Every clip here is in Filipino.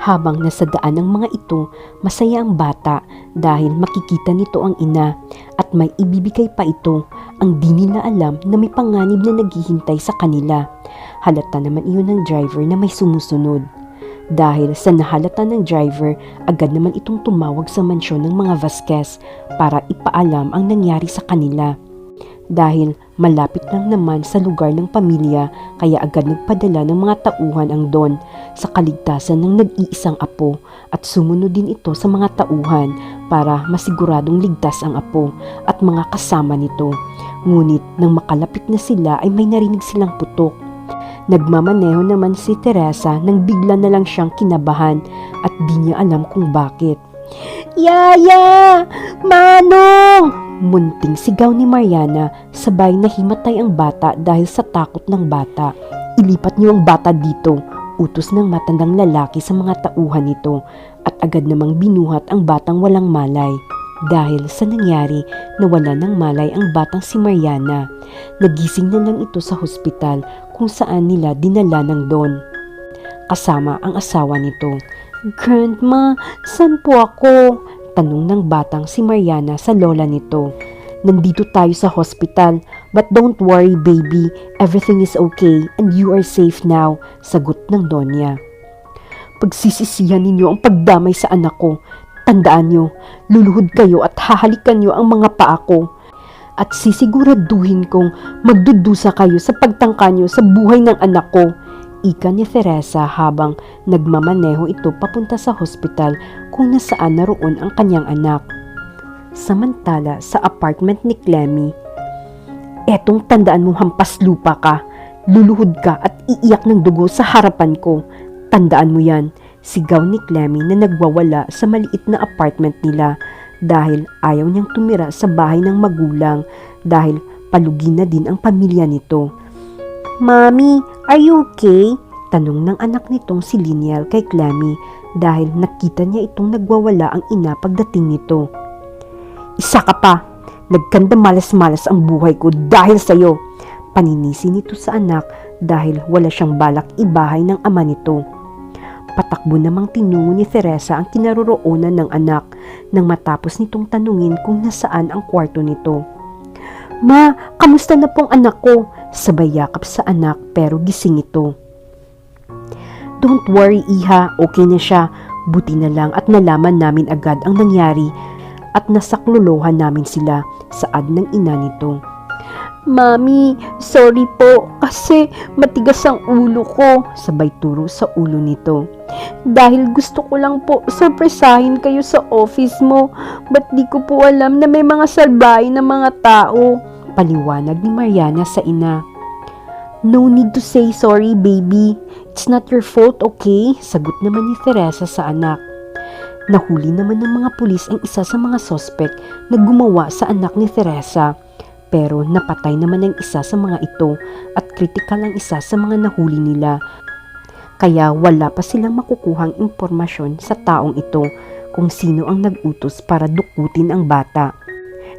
Habang nasa daan ang mga ito, masaya ang bata dahil makikita nito ang ina at may ibibigay pa ito. Ang di nila alam na may panganib na naghihintay sa kanila. Halata naman iyon ng driver na may sumusunod. Dahil sa nahalata ng driver, agad naman itong tumawag sa mansyon ng mga Vasquez para ipaalam ang nangyari sa kanila. Dahil malapit lang naman sa lugar ng pamilya, kaya agad nagpadala ng mga tauhan ang Don sa kaligtasan ng nag-iisang apo at sumunod din ito sa mga tauhan para masiguradong ligtas ang apo at mga kasama nito. Ngunit nang makalapit na sila ay may narinig silang putok. Nagmamaneho naman si Teresa nang bigla na lang siyang kinabahan at di niya alam kung bakit. "Yaya! Manong!" Munting sigaw ni Mariana, sabay nahimatay ang bata dahil sa takot ng bata. "Ilipat niyo ang bata dito," utos ng matandang lalaki sa mga tauhan nito at agad namang binuhat ang batang walang malay. Dahil sa nangyari, nawala ng malay ang batang si Mariana. Nagising na lang ito sa hospital kung saan nila dinala ng Don. Kasama ang asawa nito. "Grandma, saan po ako?" Tanong ng batang si Mariana sa lola nito. "Nandito tayo sa hospital, but don't worry baby, everything is okay and you are safe now," sagot ng Donya. "Pagsisisihan ninyo ang pagdamay sa anak ko. Tandaan nyo, luluhod kayo at hahalikan nyo ang mga paa ko. At sisiguraduhin kong magdudusa kayo sa pagtangka nyo sa buhay ng anak ko," ika ni Teresa habang nagmamaneho ito papunta sa hospital kung nasaan naroon ang kanyang anak. Samantala sa apartment ni Clemmy, "Etong tandaan mong hampas lupa ka, luluhod ka at iiyak ng dugo sa harapan ko. Tandaan mo yan," sigaw ni Clemmy na nagwawala sa maliit na apartment nila dahil ayaw niyang tumira sa bahay ng magulang dahil palugi na din ang pamilya nito. "Mommy, are you okay?" Tanong ng anak nitong si Liniel kay Clemmy dahil nakita niya itong nagwawala ang ina pagdating nito. "Isa ka pa! Nagkanda malas-malas ang buhay ko dahil sa'yo!" Paninisi nito sa anak dahil wala siyang balak ibahay ng ama nito. Patakbo namang tinungo ni Teresa ang kinaroroonan ng anak nang matapos nitong tanungin kung nasaan ang kwarto nito. "Ma, kamusta na pong anak ko?" Sabay yakap sa anak pero gising ito. "Don't worry iha, okay na siya. Buti na lang at nalaman namin agad ang nangyari at nasaklolohan namin sila," saad ng ina nito. "Mami, sorry po kasi matigas ang ulo ko," sabay turo sa ulo nito. "Dahil gusto ko lang po sorpresahin kayo sa office mo, ba't di ko po alam na may mga salbahe na mga tao," paliwanag ni Mariana sa ina. "No need to say sorry baby, it's not your fault, okay?" sagot naman ni Teresa sa anak. Nahuli naman ng mga pulis ang isa sa mga sospek na gumawa sa anak ni Teresa. Pero napatay naman ang isa sa mga ito at kritikal ang isa sa mga nahuli nila. Kaya wala pa silang makukuhang impormasyon sa taong ito kung sino ang nag-utos para dukutin ang bata.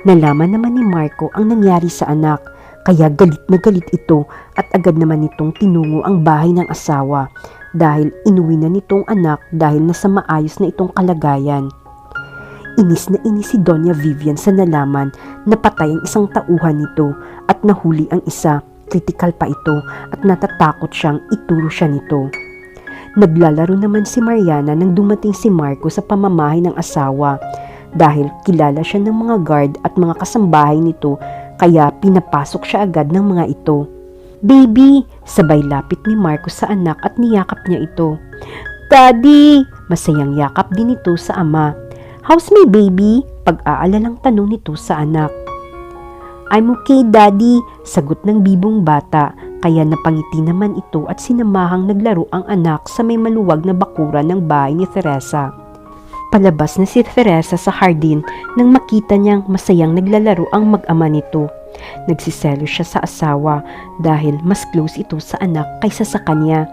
Nalaman naman ni Marco ang nangyari sa anak, kaya galit na galit ito at agad naman nitong tinungo ang bahay ng asawa dahil inuwi na nitong anak dahil nasa maayos na itong kalagayan. Inis na inis si Doña Vivian sa nalaman na patay ang isang tauhan nito at nahuli ang isa, kritikal pa ito at natatakot siyang ituro siya nito. Naglalaro naman si Mariana nang dumating si Marco sa pamamahay ng asawa dahil kilala siya ng mga guard at mga kasambahay nito kaya pinapasok siya agad ng mga ito. "Baby!" sabay lapit ni Marco sa anak at niyakap niya ito. "Daddy!" masayang yakap din ito sa ama. "How's my baby?" pag-aalalang tanong nito sa anak. "I'm okay daddy," sagot ng bibong bata kaya napangiti naman ito at sinamahang naglaro ang anak sa may maluwag na bakuran ng bahay ni Teresa. Palabas na si Teresa sa hardin nang makita niyang masayang naglalaro ang mag-ama nito. Nagsiselo siya sa asawa dahil mas close ito sa anak kaysa sa kanya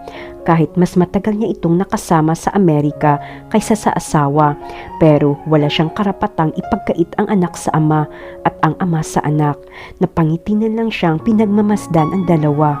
kahit mas matagal niya itong nakasama sa Amerika kaysa sa asawa, pero wala siyang karapatang ipagkait ang anak sa ama at ang ama sa anak. Napangiti na lang siyang pinagmamasdan ang dalawa.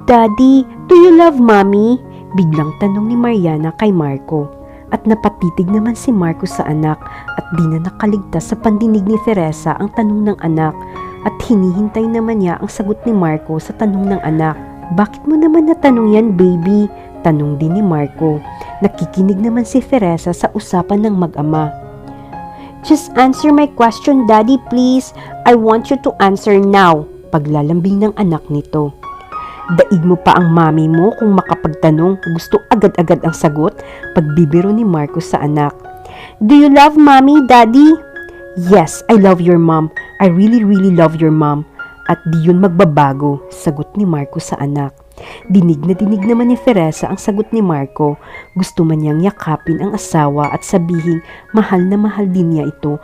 "Daddy, do you love mommy?" Biglang tanong ni Mariana kay Marco. At napatitig naman si Marco sa anak at di na nakaligtas sa pandinig ni Teresa ang tanong ng anak at hinihintay naman niya ang sagot ni Marco sa tanong ng anak. Bakit mo naman natanong yan, baby? Tanong din ni Marco. Nakikinig naman si Teresa sa usapan ng mag-ama. Just answer my question, Daddy, please. I want you to answer now. Paglalambing ng anak nito. Daig mo pa ang mami mo kung makapagtanong, gusto agad-agad ang sagot, pagbibiro ni Marco sa anak. Do you love mommy, Daddy? Yes, I love your mom. I really love your mom. At di yun magbabago, sagot ni Marco sa anak. Dinig na dinig naman ni Teresa ang sagot ni Marco. Gusto man niyang yakapin ang asawa at sabihin mahal na mahal din niya ito.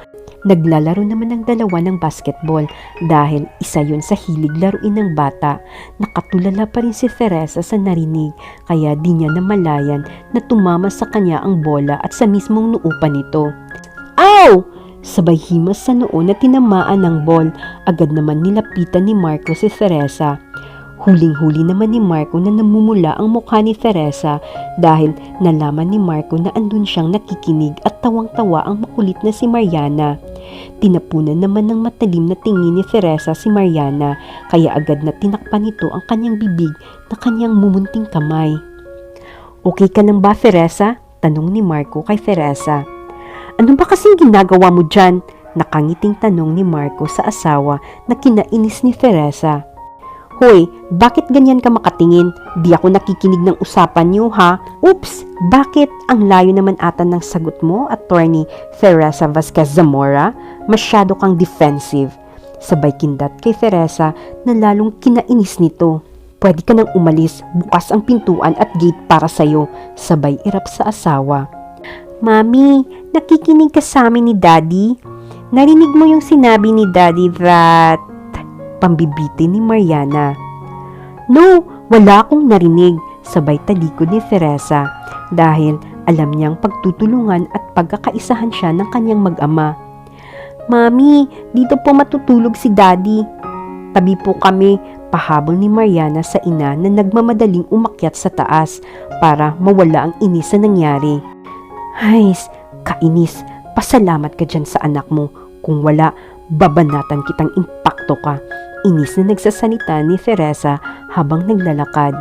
Naglalaro naman ang dalawa ng basketball dahil isa yun sa hilig laruin ng bata. Nakatulala pa rin si Teresa sa narinig kaya di niya namalayan na tumama sa kanya ang bola at sa mismong noo pa nito. Ow! Sabay himas sa noo na tinamaan ng ball. Agad naman nilapitan ni Marco si Teresa. Huling-huli naman ni Marco na namumula ang mukha ni Teresa dahil nalaman ni Marco na andun siyang nakikinig at tawang-tawa ang makulit na si Mariana. Tinapunan naman ng matalim na tingin ni Teresa si Mariana kaya agad na tinakpan nito ang kanyang bibig na kanyang mumunting kamay. Okay ka lang ba, Teresa? Tanong ni Marco kay Teresa. Ano ba kasing ginagawa mo dyan? Nakangiting tanong ni Marco sa asawa na kinainis ni Teresa. Hoy, bakit ganyan ka makatingin? Di ako nakikinig ng usapan niyo, ha? Oops, bakit? Ang layo naman ata ng sagot mo, Attorney Teresa Vasquez Zamora. Masyado kang defensive. Sabay kindat kay Teresa na lalong kinainis nito. Pwede ka nang umalis, bukas ang pintuan at gate para sa'yo. Sabay irap sa asawa. Mami, nakikinig ka sa amin ni Daddy? Narinig mo yung sinabi ni Daddy that... Pambibiti ni Mariana. No, wala akong narinig, sabay talikod ni Teresa dahil alam niyang pagtutulungan at pagkakaisahan siya ng kanyang mag-ama. Mami, dito po matutulog si Daddy. Tabi po kami, pahabol ni Mariana sa ina na nagmamadaling umakyat sa taas para mawala ang inis sa nangyari. Hays, kainis, pasalamat ka dyan sa anak mo. Kung wala, babanatan kitang impakto ka. Inis na nagsasalita ni Teresa habang naglalakad.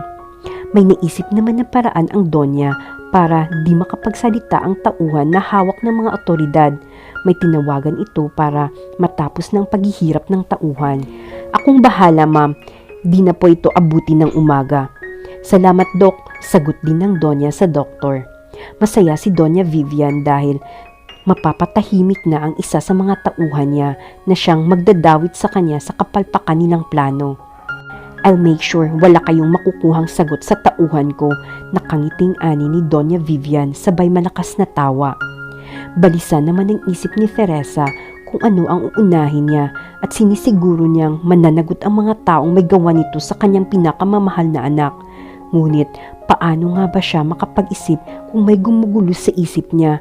May naisip naman na paraan ang Donya para di makapagsalita ang tauhan na hawak ng mga otoridad. May tinawagan ito para matapos ng paghihirap ng tauhan. Akong bahala, ma'am. Di na po ito abuti ng umaga. Salamat, Dok. Sagot din ng Donya sa doktor. Masaya si Donya Vivian dahil mapapatahimik na ang isa sa mga tauhan niya na siyang magdadawit sa kanya sa kapalpakan nilang plano. I'll make sure wala kayong makukuhang sagot sa tauhan ko, nakangiting ani ni Donya Vivian sabay malakas na tawa. Balisa naman ang isip ni Teresa kung ano ang uunahin niya at sinisiguro niyang mananagot ang mga taong may gawa nito sa kanyang pinakamamahal na anak. Ngunit paano nga ba siya makapag-isip kung may gumugulo sa isip niya?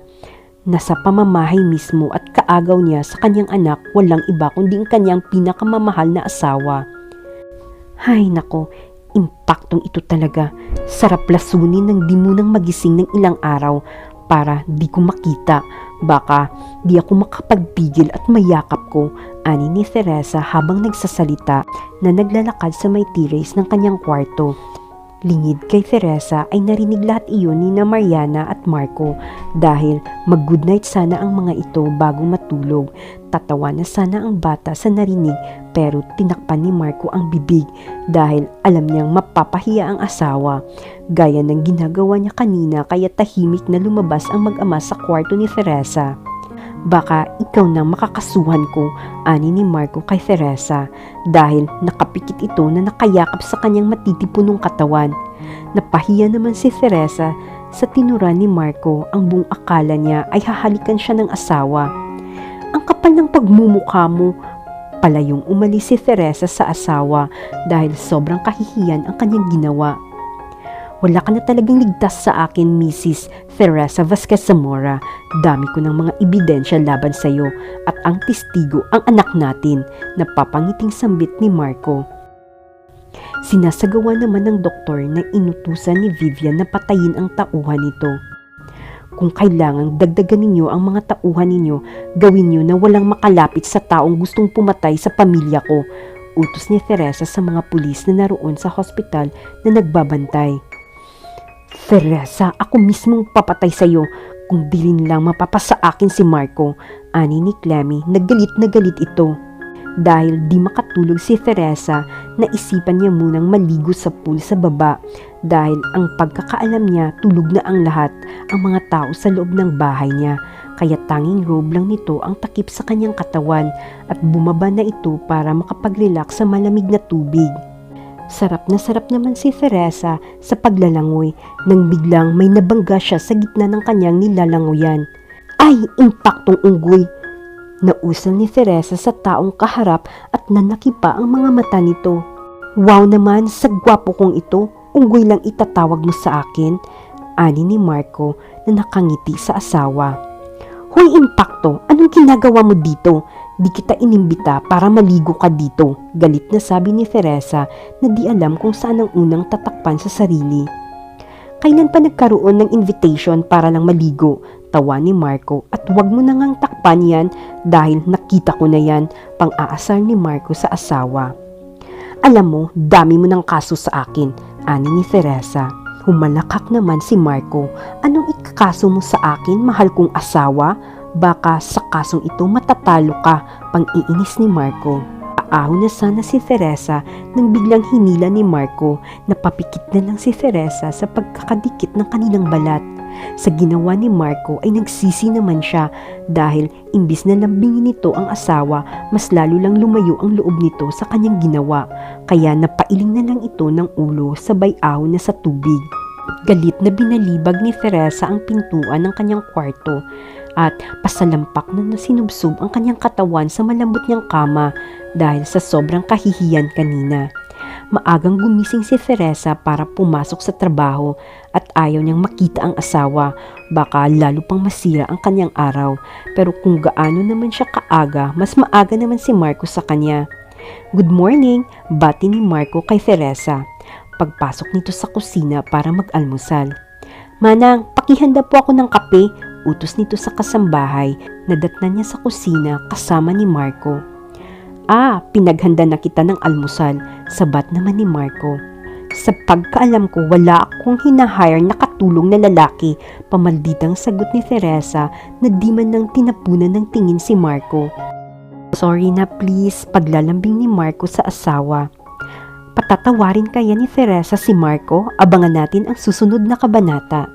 Nasa pamamahay mismo at kaagaw niya sa kanyang anak walang iba kundi ang kanyang pinakamamahal na asawa. Hay nako, impaktong ito talaga. Sarap lasunin ng di munang magising ng ilang araw para di ko makita. Baka di ako makapagpigil at mayakap ko, ani ni Teresa habang nagsasalita na naglalakad sa may terrace ng kanyang kwarto. Lingid kay Teresa ay narinig lahat iyon ni na Mariana at Marco dahil mag-good night sana ang mga ito bago matulog. Tatawa na sana ang bata sa narinig pero tinakpan ni Marco ang bibig dahil alam niyang mapapahiya ang asawa. Gaya ng ginagawa niya kanina kaya tahimik na lumabas ang mag-ama sa kwarto ni Teresa. Baka ikaw na makakasuhan ko, ani ni Marco kay Teresa dahil nakapikit ito na nakayakap sa kanyang matitipunong katawan. Napahiya naman si Teresa sa tinura ni Marco, ang buong akala niya ay hahalikan siya ng asawa. Ang kapal ng pagmumukha mo, palayong umalis si Teresa sa asawa dahil sobrang kahihiyan ang kanyang ginawa. Wala ka na talagang ligtas sa akin, Mrs. Teresa Vasquez Zamora. Dami ko ng mga ebidensya laban sa iyo at ang testigo ang anak natin, napapangiting sambit ni Marco. Sinasagawa naman ng doktor na inutusan ni Vivian na patayin ang tauhan nito. Kung kailangang dagdagan ninyo ang mga tauhan ninyo, gawin nyo na walang makalapit sa taong gustong pumatay sa pamilya ko, utos ni Teresa sa mga pulis na naroon sa hospital na nagbabantay. Teresa, ako mismong papatay sa iyo kung di rin lang mapapasa akin si Marco, ani ni Clemmy. Nagalit na galit ito. Dahil di makatulog si Teresa, naisipan niya munang maligo sa pool sa baba dahil ang pagkakaalam niya tulog na ang lahat, ang mga tao sa loob ng bahay niya. Kaya tanging robe lang nito ang takip sa kanyang katawan at bumaba na ito para makapag-relax sa malamig na tubig. Sarap naman si Teresa sa paglalangoy nang biglang may nabangga siya sa gitna ng kanyang nilalangoyan. Ay, impaktong unggoy! Nausal ni Teresa sa taong kaharap at nanaki pa ang mga mata nito. Wow naman, sa gwapo kong ito, unggoy lang itatawag mo sa akin, ani ni Marco na nakangiti sa asawa. Hoy Impakto, anong ginagawa mo dito? Di kita inimbita para maligo ka dito, galit na sabi ni Teresa na di alam kung saan ang unang tatakpan sa sarili. Kailan pa nagkaroon ng invitation para lang maligo? Tawa ni Marco at wag mo na ngang takpan yan dahil nakita ko na yan, pang-aasar ni Marco sa asawa. Alam mo, dami mo ng kaso sa akin, ani ni Teresa. Humalakak naman si Marco. Anong ikakaso mo sa akin, mahal kong asawa? Baka sa kasong ito matatalo ka, pang-iinis ni Marco. Aaw na sana si Teresa nang biglang hinila ni Marco. Napapikit na lang si Teresa sa pagkakadikit ng kanilang balat. Sa ginawa ni Marco ay nagsisi naman siya dahil imbis na lambingin nito ang asawa, mas lalo lang lumayo ang loob nito sa kanyang ginawa. Kaya napailing na lang ito ng ulo sabay ahon na sa tubig. Galit na binalibag ni Teresa ang pintuan ng kanyang kwarto at pasalampak na sinubsob ang kanyang katawan sa malambot niyang kama dahil sa sobrang kahihiyan kanina. Maagang gumising si Teresa para pumasok sa trabaho at ayaw niyang makita ang asawa, baka lalo pang masira ang kanyang araw. Pero kung gaano naman siya kaaga, mas maaga naman si Marco sa kanya. Good morning, bati ni Marco kay Teresa. Pagpasok nito sa kusina para mag-almusal. Manang, pakihanda po ako ng kape, utos nito sa kasambahay. Nadatnan niya sa kusina kasama ni Marco. Pinaghanda na kita ng almusal, sabat naman ni Marco. Sa pagkaalam ko, wala akong hinahire na katulong na lalaki, pamalditang sagot ni Teresa na di man nang tinapunan ng tingin si Marco. Sorry na please, paglalambing ni Marco sa asawa. Patatawarin kaya ni Teresa si Marco? Abangan natin ang susunod na kabanata.